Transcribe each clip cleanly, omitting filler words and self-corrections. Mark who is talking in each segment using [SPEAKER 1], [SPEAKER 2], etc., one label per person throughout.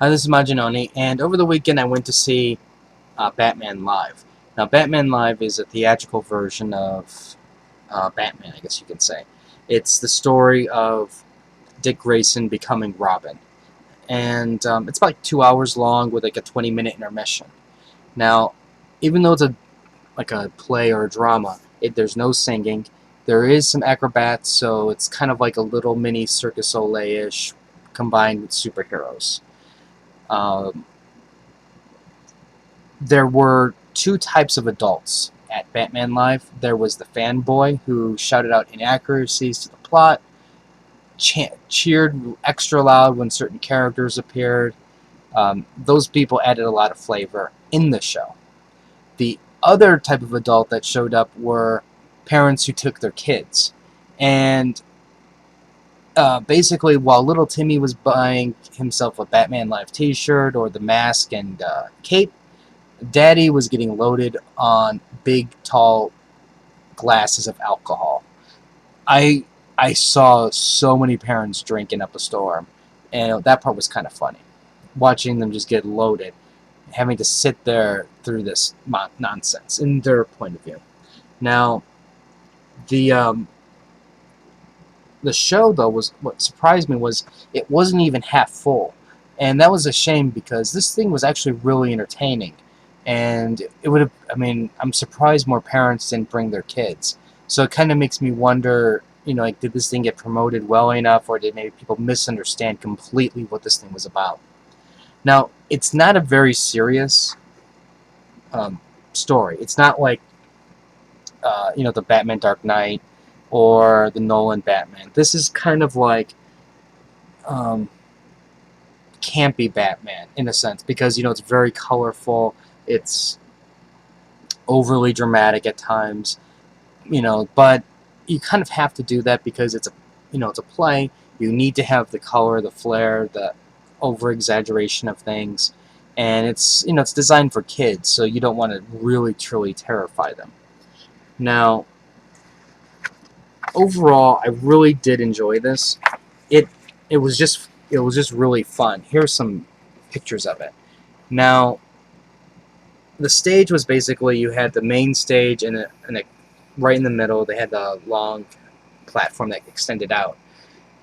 [SPEAKER 1] Hi, this is Majanoni, and over the weekend I went to see Batman Live. Now, Batman Live is a theatrical version of Batman, I guess you could say. It's the story of Dick Grayson becoming Robin, and it's about like 2 hours long with like a 20-minute intermission. Now, even though it's like a play or a drama, there's no singing. There is some acrobats, so it's kind of like a little mini Circus Soleil-ish combined with superheroes. Um, there were two types of adults at Batman Live. There was the fanboy who shouted out inaccuracies to the plot, cheered extra loud when certain characters appeared. Those people added a lot of flavor in the show. The other type of adult that showed up were parents who took their kids. And basically, while little Timmy was buying himself a Batman Live t shirt or the mask and cape, Daddy was getting loaded on big, tall glasses of alcohol. I I saw so many parents drinking up a storm, and that part was kind of funny. Watching them just get loaded, having to sit there through this nonsense in their point of view. Now, the um, the show though was what surprised me was it wasn't even half full, and that was a shame because this thing was actually really entertaining, and it would have. I mean, I'm surprised more parents didn't bring their kids. So it kind of makes me wonder, like did this thing get promoted well enough, or did maybe people misunderstand completely what this thing was about? Now, it's not a very serious um, story. It's not like the Batman Dark Knight or the Nolan Batman. This is kind of like um, campy Batman in a sense because it's very colorful. It's overly dramatic at times, but you kind of have to do that because it's a play. You need to have the color, the flair, the over exaggeration of things, and it's designed for kids, so you don't want to really truly terrify them. Now, overall, I really did enjoy this. It it was just really fun. Here's some pictures of it. Now, the stage was basically you had the main stage and right in the middle they had the long platform that extended out,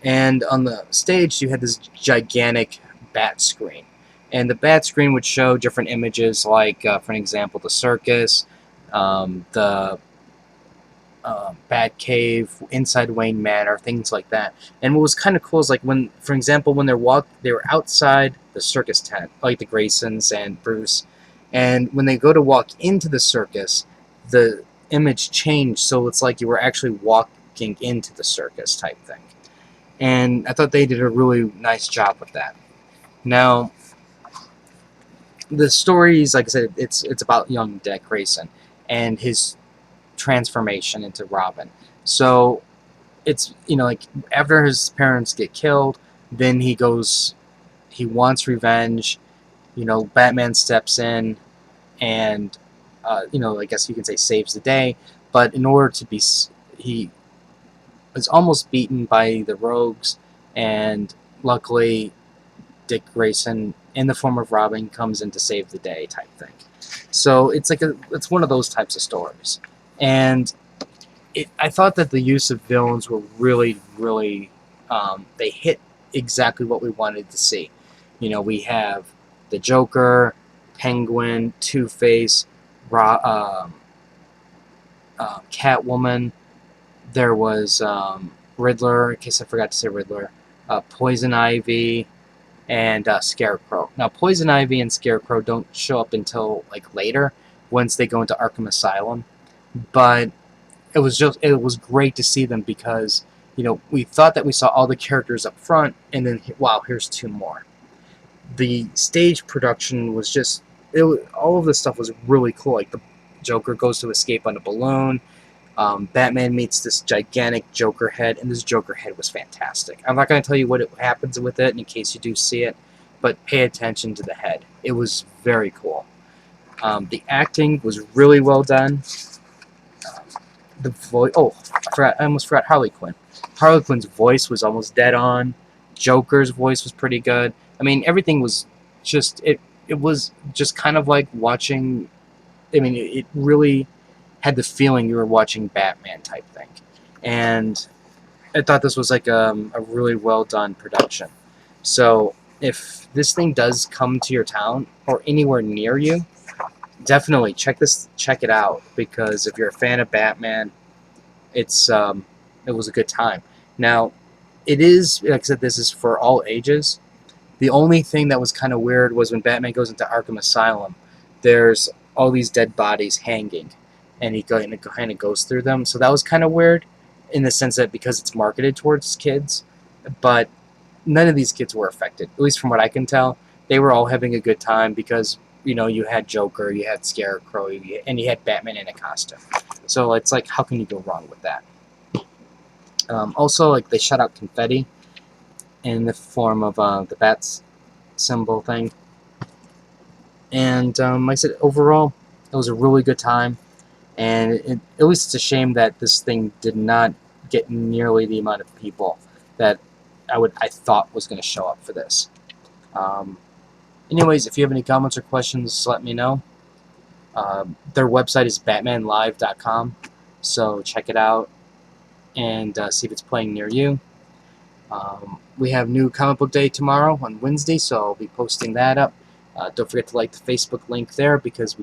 [SPEAKER 1] and on the stage you had this gigantic bat screen, and the bat screen would show different images like for an example the circus, the Bat Cave, inside Wayne Manor, things like that. And what was kind of cool is like when, for example, when they were outside the circus tent, like the Graysons and Bruce, and when they go to walk into the circus, the image changed, so it's like you were actually walking into the circus type thing. And I thought they did a really nice job with that. Now, the stories, like I said, it's about young Dick Grayson and his transformation into Robin. So it's like after his parents get killed, then he wants revenge. Batman steps in and I guess you can say saves the day. But in order to be, he was almost beaten by the rogues, and luckily Dick Grayson, in the form of Robin, comes in to save the day type thing. So it's one of those types of stories, and I thought that the use of villains were really, really, they hit exactly what we wanted to see. We have the Joker, Penguin, Two-Face, Catwoman. There was Riddler, in case I forgot to say Riddler, Poison Ivy, and Scarecrow. Now, Poison Ivy and Scarecrow don't show up until like later, once they go into Arkham Asylum, but it was great to see them because we thought that we saw all the characters up front, and then wow, here's two more. The stage production was just all of this stuff was really cool. Like the Joker goes to escape on a balloon. Batman meets this gigantic Joker head, and this Joker head was fantastic. I'm not going to tell you what happens with it in case you do see it, but pay attention to the head. It was very cool. The acting was really well done. The voice. Oh, I almost forgot Harley Quinn. Harley Quinn's voice was almost dead on. Joker's voice was pretty good. I mean, everything was just it was just kind of like watching. I mean, it really had the feeling you were watching Batman type thing, and I thought this was like a really well done production. So if this thing does come to your town or anywhere near you, definitely check it out, because if you're a fan of Batman, it's it was a good time. Now, it is, like I said, this is for all ages. The only thing that was kind of weird was when Batman goes into Arkham Asylum, there's all these dead bodies hanging, and he kind of goes through them. So that was kind of weird, in the sense that because it's marketed towards kids, but none of these kids were affected. At least from what I can tell, they were all having a good time because you had Joker, you had Scarecrow, and you had Batman in a costume. So it's like, how can you go wrong with that? Also, like, they shot out confetti in the form of the bats symbol thing. And like I said, overall, it was a really good time. And at least it's a shame that this thing did not get nearly the amount of people that I thought was going to show up for this. Um, Anyways, if you have any comments or questions, let me know. Their website is batmanlive.com, so check it out and see if it's playing near you. We have new comic book day tomorrow on Wednesday, so I'll be posting that up. Don't forget to like the Facebook link there, because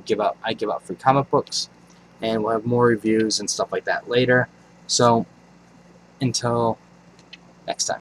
[SPEAKER 1] I give out free comic books, and we'll have more reviews and stuff like that later. So until next time.